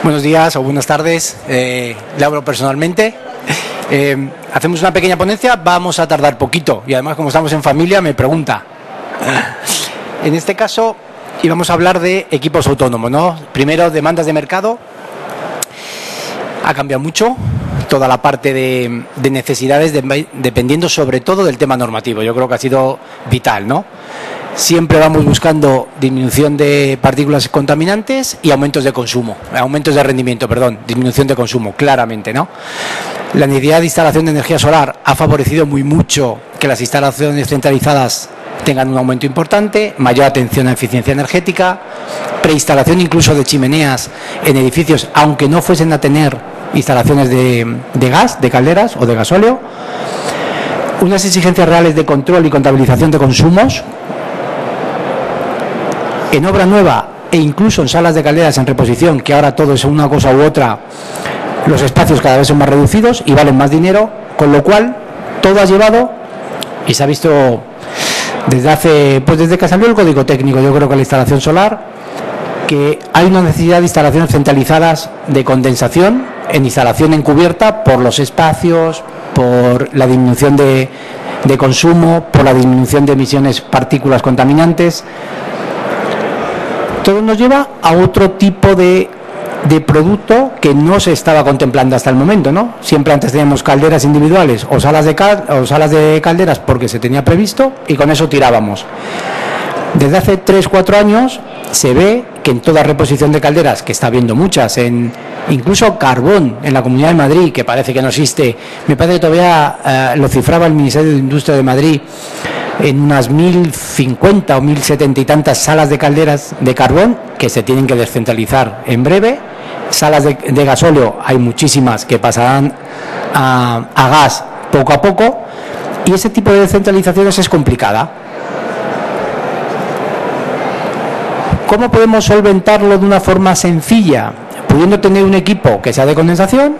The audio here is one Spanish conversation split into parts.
Buenos días o buenas tardes, le hablo personalmente. Hacemos una pequeña ponencia, vamos a tardar poquito y además como estamos en familia me pregunta. En este caso íbamos a hablar de equipos autónomos, ¿no? Primero, demandas de mercado. Ha cambiado mucho toda la parte de necesidades dependiendo sobre todo del tema normativo. Yo creo que ha sido vital, ¿no? Siempre vamos buscando disminución de partículas contaminantes y aumentos de consumo, aumentos de rendimiento, perdón, disminución de consumo, claramente, ¿no? La necesidad de instalación de energía solar ha favorecido muy mucho que las instalaciones centralizadas tengan un aumento importante, mayor atención a eficiencia energética, preinstalación incluso de chimeneas en edificios, aunque no fuesen a tener instalaciones de gas, de calderas o de gasóleo, unas exigencias reales de control y contabilización de consumos, en obra nueva e incluso en salas de calderas en reposición, que ahora todo es una cosa u otra, los espacios cada vez son más reducidos y valen más dinero, con lo cual todo ha llevado, y se ha visto desde que salió el código técnico, yo creo que la instalación solar, que hay una necesidad de instalaciones centralizadas de condensación en instalación encubierta por los espacios, por la disminución de consumo, por la disminución de emisiones partículas contaminantes. Todo nos lleva a otro tipo de producto que no se estaba contemplando hasta el momento, ¿no? Siempre antes teníamos calderas individuales o salas de calderas porque se tenía previsto y con eso tirábamos. Desde hace 3-4 años se ve que en toda reposición de calderas, que está habiendo muchas, incluso carbón en la Comunidad de Madrid, que parece que no existe, me parece que todavía lo cifraba el Ministerio de Industria de Madrid, en unas 1050 o 1070 y tantas salas de calderas de carbón que se tienen que descentralizar en breve. Salas de gasóleo hay muchísimas que pasarán a gas poco a poco y ese tipo de descentralizaciones es complicada. ¿Cómo podemos solventarlo de una forma sencilla? Pudiendo tener un equipo que sea de condensación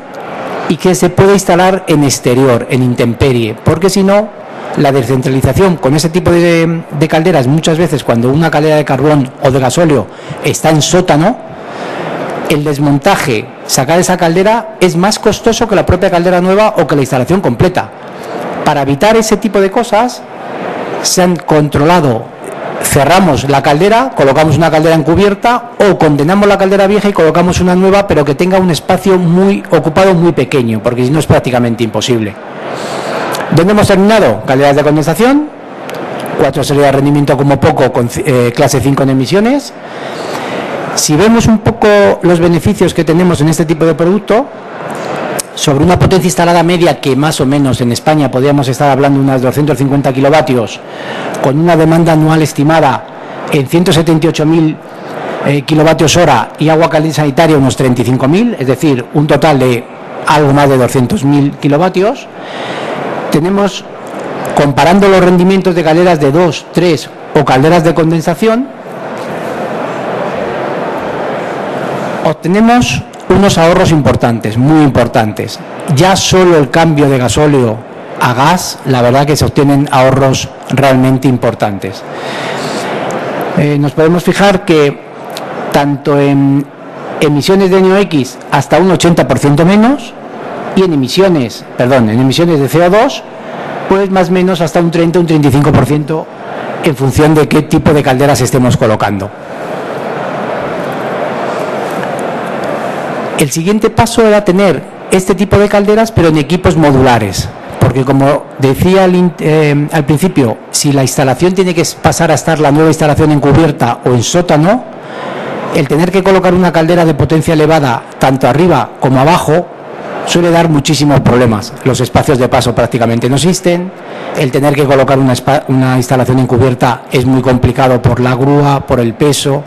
y que se pueda instalar en exterior, en intemperie, porque si no, la descentralización con ese tipo de calderas, muchas veces cuando una caldera de carbón o de gasóleo está en sótano, el desmontaje, sacar esa caldera es más costoso que la propia caldera nueva o que la instalación completa. Para evitar ese tipo de cosas, se han controlado, cerramos la caldera, colocamos una caldera encubierta o condenamos la caldera vieja y colocamos una nueva, pero que tenga un espacio muy ocupado, muy pequeño, porque si no es prácticamente imposible. ¿Dónde hemos terminado? Calderas de condensación, 4 series de rendimiento como poco, con clase 5 en emisiones. Si vemos un poco los beneficios que tenemos en este tipo de producto, sobre una potencia instalada media que más o menos en España podríamos estar hablando de unas 250 kilovatios, con una demanda anual estimada en 178.000 kilovatios hora y agua caliente sanitaria unos 35.000, es decir, un total de algo más de 200.000 kilovatios. Tenemos, comparando los rendimientos de calderas de 2, 3 o calderas de condensación, obtenemos unos ahorros importantes, muy importantes. Ya solo el cambio de gasóleo a gas, la verdad que se obtienen ahorros realmente importantes. Nos podemos fijar que tanto en emisiones de NOx hasta un 80% menos, y en emisiones de CO2, pues más o menos hasta un 30 o un 35% en función de qué tipo de calderas estemos colocando. El siguiente paso era tener este tipo de calderas, pero en equipos modulares, porque como decía al principio, si la instalación tiene que pasar a estar la nueva instalación encubierta o en sótano, el tener que colocar una caldera de potencia elevada tanto arriba como abajo suele dar muchísimos problemas. Los espacios de paso prácticamente no existen, el tener que colocar una instalación encubierta es muy complicado por la grúa, por el peso.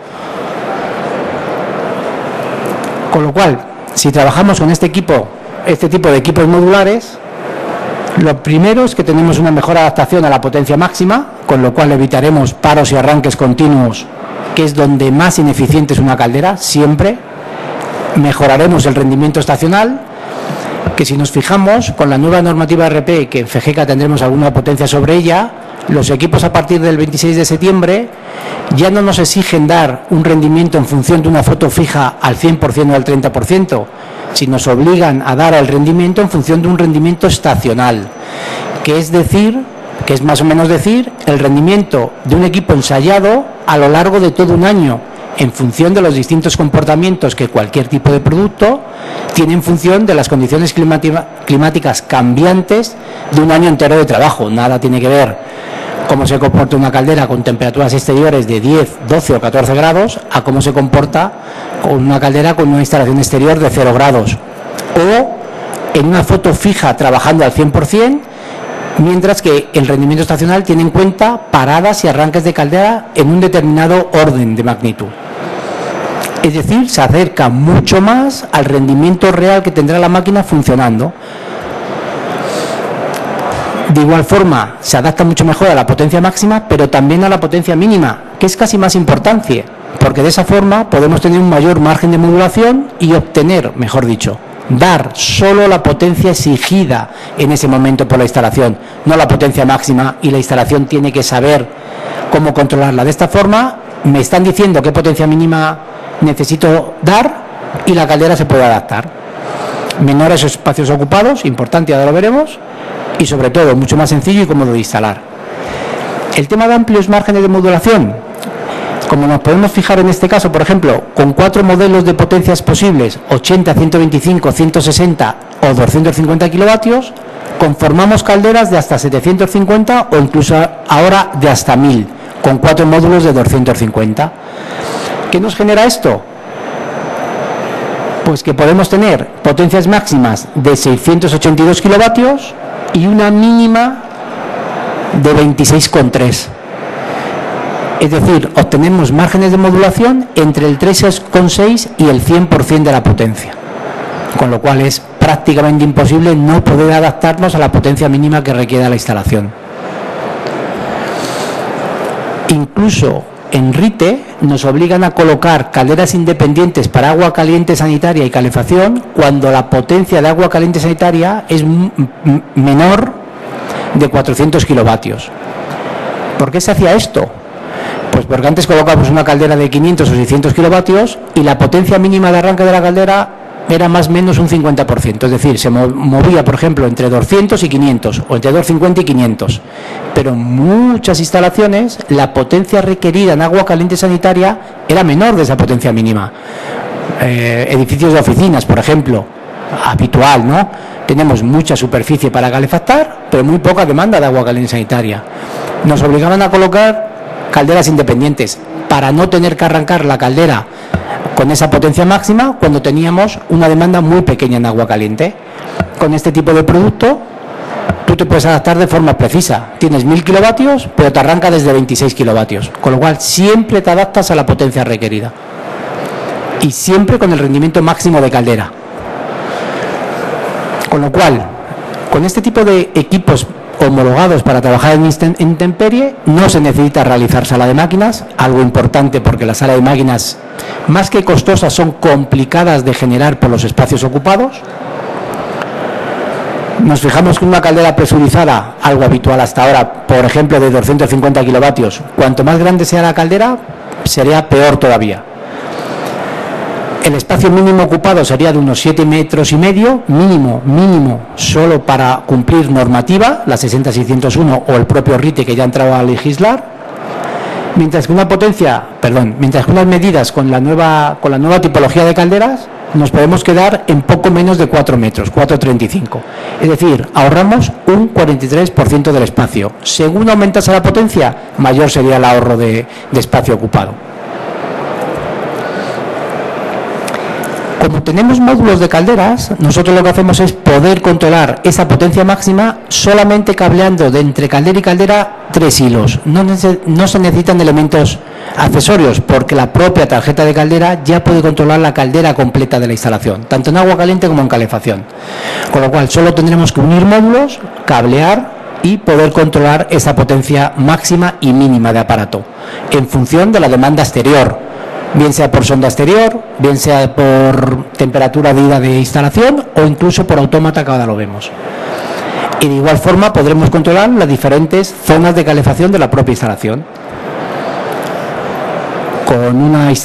Con lo cual, si trabajamos con este tipo de equipos modulares, lo primero es que tenemos una mejor adaptación a la potencia máxima, con lo cual evitaremos paros y arranques continuos, que es donde más ineficiente es una caldera, siempre. Mejoraremos el rendimiento estacional, que si nos fijamos con la nueva normativa RP, que en FEGECA tendremos alguna potencia sobre ella, los equipos a partir del 26 de septiembre ya no nos exigen dar un rendimiento en función de una foto fija al 100% o al 30%, sino nos obligan a dar el rendimiento en función de un rendimiento estacional, que es más o menos decir el rendimiento de un equipo ensayado a lo largo de todo un año, en función de los distintos comportamientos que cualquier tipo de producto tiene en función de las condiciones climáticas cambiantes de un año entero de trabajo. Nada tiene que ver cómo se comporta una caldera con temperaturas exteriores de 10, 12 o 14 grados a cómo se comporta con una caldera con una instalación exterior de 0 grados. O en una foto fija trabajando al 100%, mientras que el rendimiento estacional tiene en cuenta paradas y arranques de caldera en un determinado orden de magnitud. Es decir, se acerca mucho más al rendimiento real que tendrá la máquina funcionando. De igual forma, se adapta mucho mejor a la potencia máxima, pero también a la potencia mínima, que es casi más importante, porque de esa forma podemos tener un mayor margen de modulación y obtener, mejor dicho, dar solo la potencia exigida en ese momento por la instalación, no la potencia máxima, y la instalación tiene que saber cómo controlarla. De esta forma me están diciendo qué potencia mínima necesito dar y la caldera se puede adaptar. Menores espacios ocupados, importante, ahora lo veremos, y sobre todo mucho más sencillo y cómodo de instalar. El tema de amplios márgenes de modulación, como nos podemos fijar en este caso, por ejemplo, con 4 modelos de potencias posibles, 80, 125, 160 o 250 kilovatios, conformamos calderas de hasta 750 o incluso ahora de hasta 1000, con 4 módulos de 250. ¿Qué nos genera esto? Pues que podemos tener potencias máximas de 682 kilovatios y una mínima de 26,3. Es decir, obtenemos márgenes de modulación entre el 3,6 y el 100% de la potencia, con lo cual es prácticamente imposible no poder adaptarnos a la potencia mínima que requiere la instalación. Incluso en RITE nos obligan a colocar calderas independientes para agua caliente sanitaria y calefacción cuando la potencia de agua caliente sanitaria es menor de 400 kilovatios. ¿Por qué se hacía esto? Pues porque antes colocábamos una caldera de 500 o 600 kilovatios y la potencia mínima de arranque de la caldera era más o menos un 50%, es decir, se movía, por ejemplo, entre 200 y 500 o entre 250 y 500. Pero en muchas instalaciones la potencia requerida en agua caliente sanitaria era menor de esa potencia mínima. Edificios de oficinas, por ejemplo, habitual, ¿no? Tenemos mucha superficie para calefactar, pero muy poca demanda de agua caliente sanitaria. Nos obligaban a colocar calderas independientes para no tener que arrancar la caldera con esa potencia máxima cuando teníamos una demanda muy pequeña en agua caliente. Con este tipo de producto tú te puedes adaptar de forma precisa. Tienes 1000 kilovatios, pero te arranca desde 26 kilovatios, con lo cual siempre te adaptas a la potencia requerida y siempre con el rendimiento máximo de caldera. Con lo cual, con este tipo de equipos homologados para trabajar en intemperie, no se necesita realizar sala de máquinas, algo importante porque las salas de máquinas, más que costosas, son complicadas de generar por los espacios ocupados. Nos fijamos que una caldera presurizada, algo habitual hasta ahora, por ejemplo de 250 kilovatios, cuanto más grande sea la caldera, sería peor todavía. El espacio mínimo ocupado sería de unos 7,5 metros, mínimo, solo para cumplir normativa, la 60-601 o el propio RITE que ya entraba a legislar, mientras que unas medidas con la nueva tipología de calderas nos podemos quedar en poco menos de 4 metros, 4,35. Es decir, ahorramos un 43% del espacio. Según aumentase la potencia, mayor sería el ahorro de espacio ocupado. Como tenemos módulos de calderas, nosotros lo que hacemos es poder controlar esa potencia máxima solamente cableando de entre caldera y caldera 3 hilos. No se necesitan elementos accesorios porque la propia tarjeta de caldera ya puede controlar la caldera completa de la instalación, tanto en agua caliente como en calefacción. Con lo cual solo tendremos que unir módulos, cablear y poder controlar esa potencia máxima y mínima de aparato en función de la demanda exterior, bien sea por sonda exterior, bien sea por temperatura de ida de instalación o incluso por autómata, que ahora lo vemos. Y de igual forma podremos controlar las diferentes zonas de calefacción de la propia instalación. Con una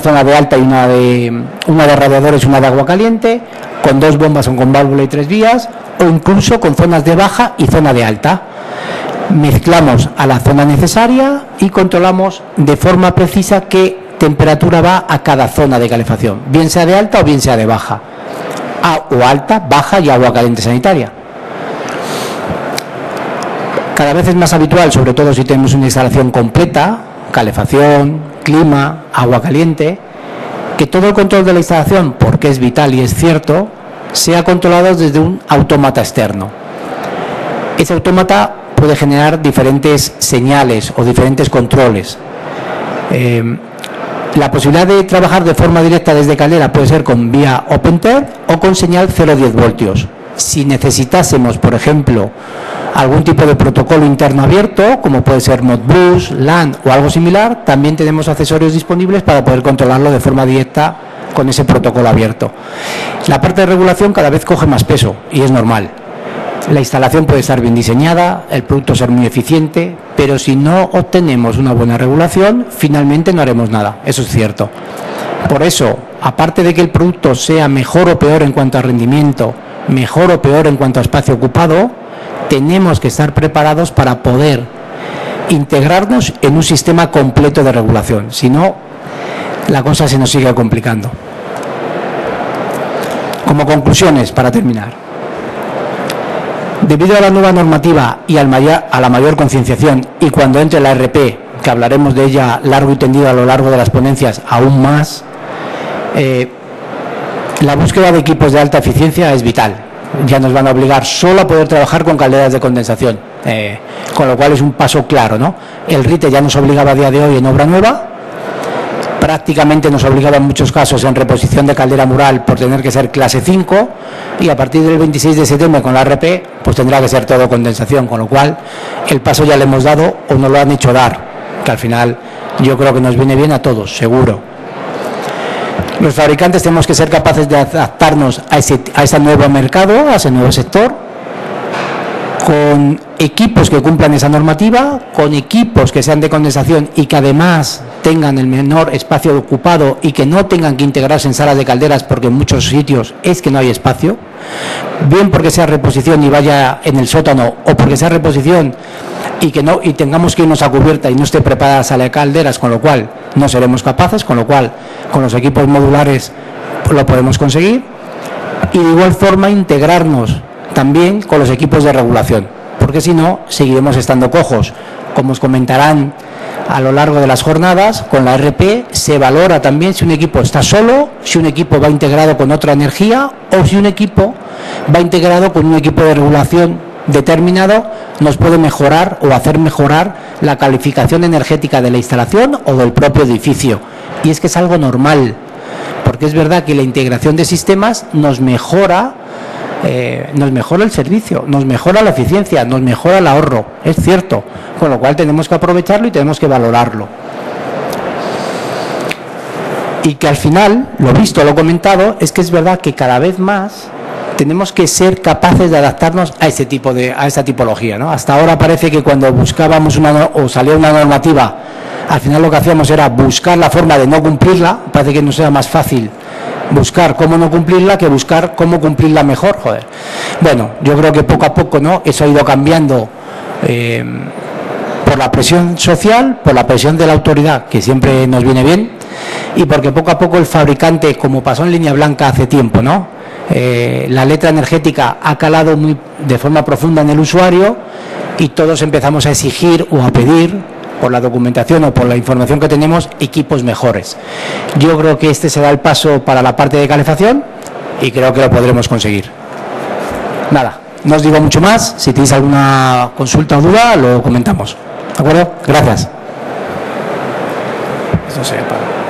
zona de alta y una de radiadores y una de agua caliente, con 2 bombas o con válvula y 3 vías, o incluso con zonas de baja y zona de alta. Mezclamos a la zona necesaria y controlamos de forma precisa qué temperatura va a cada zona de calefacción, bien sea de alta o bien sea de baja. O alta, baja y agua caliente sanitaria. Cada vez es más habitual, sobre todo si tenemos una instalación completa, calefacción, clima, agua caliente, que todo el control de la instalación, porque es vital y es cierto, sea controlado desde un autómata externo. Ese autómata puede generar diferentes señales o diferentes controles. La posibilidad de trabajar de forma directa desde caldera puede ser con vía OpenTERM o con señal 0,10 voltios. Si necesitásemos, por ejemplo, algún tipo de protocolo interno abierto, como puede ser Modbus, LAN o algo similar, también tenemos accesorios disponibles para poder controlarlo de forma directa con ese protocolo abierto. La parte de regulación cada vez coge más peso y es normal. La instalación puede estar bien diseñada, el producto ser muy eficiente, pero si no obtenemos una buena regulación, finalmente no haremos nada, eso es cierto. Por eso, aparte de que el producto sea mejor o peor en cuanto a rendimiento, mejor o peor en cuanto a espacio ocupado, tenemos que estar preparados para poder integrarnos en un sistema completo de regulación, si no, la cosa se nos sigue complicando. Como conclusiones, para terminar. Debido a la nueva normativa y a la mayor concienciación, y cuando entre la RP, que hablaremos de ella largo y tendido a lo largo de las ponencias, aún más, la búsqueda de equipos de alta eficiencia es vital. Ya nos van a obligar solo a poder trabajar con calderas de condensación, con lo cual es un paso claro, ¿no? El RITE ya nos obligaba a día de hoy en obra nueva, prácticamente nos obligaba en muchos casos en reposición de caldera mural por tener que ser clase 5, y a partir del 26 de septiembre con la RP pues tendrá que ser todo condensación, con lo cual el paso ya le hemos dado o nos lo han hecho dar, que al final yo creo que nos viene bien a todos, seguro. Los fabricantes tenemos que ser capaces de adaptarnos a ese nuevo mercado, a ese nuevo sector, con equipos que cumplan esa normativa, con equipos que sean de condensación y que además tengan el menor espacio ocupado y que no tengan que integrarse en salas de calderas, porque en muchos sitios es que no hay espacio, bien porque sea reposición y vaya en el sótano, o porque sea reposición y tengamos que irnos a cubierta y no esté preparada la sala de calderas, con lo cual no seremos capaces, con lo cual con los equipos modulares lo podemos conseguir, y de igual forma integrarnos también con los equipos de regulación, porque si no seguiremos estando cojos. Como os comentarán a lo largo de las jornadas, con la RP se valora también si un equipo está solo, si un equipo va integrado con otra energía, o si un equipo va integrado con un equipo de regulación determinado, nos puede mejorar o hacer mejorar la calificación energética de la instalación o del propio edificio. Y es que es algo normal, porque es verdad que la integración de sistemas nos mejora el servicio, nos mejora la eficiencia, nos mejora el ahorro, es cierto, con lo cual tenemos que aprovecharlo y tenemos que valorarlo. Y que al final, lo visto, lo comentado, es que es verdad que cada vez más tenemos que ser capaces de adaptarnos a esa tipología, ¿no? Hasta ahora parece que cuando buscábamos o salía una normativa, al final lo que hacíamos era buscar la forma de no cumplirla. Parece que nos era más fácil buscar cómo no cumplirla que buscar cómo cumplirla mejor, joder. Bueno, yo creo que poco a poco, ¿no?, eso ha ido cambiando por la presión social, por la presión de la autoridad, que siempre nos viene bien, y porque poco a poco el fabricante, como pasó en línea blanca hace tiempo, ¿no?, la letra energética ha calado de forma profunda en el usuario, y todos empezamos a exigir o a pedir, por la documentación o por la información que tenemos, equipos mejores. Yo creo que este será el paso para la parte de calefacción y creo que lo podremos conseguir. Nada, no os digo mucho más. Si tenéis alguna consulta o duda, lo comentamos. ¿De acuerdo? Gracias. Eso se para.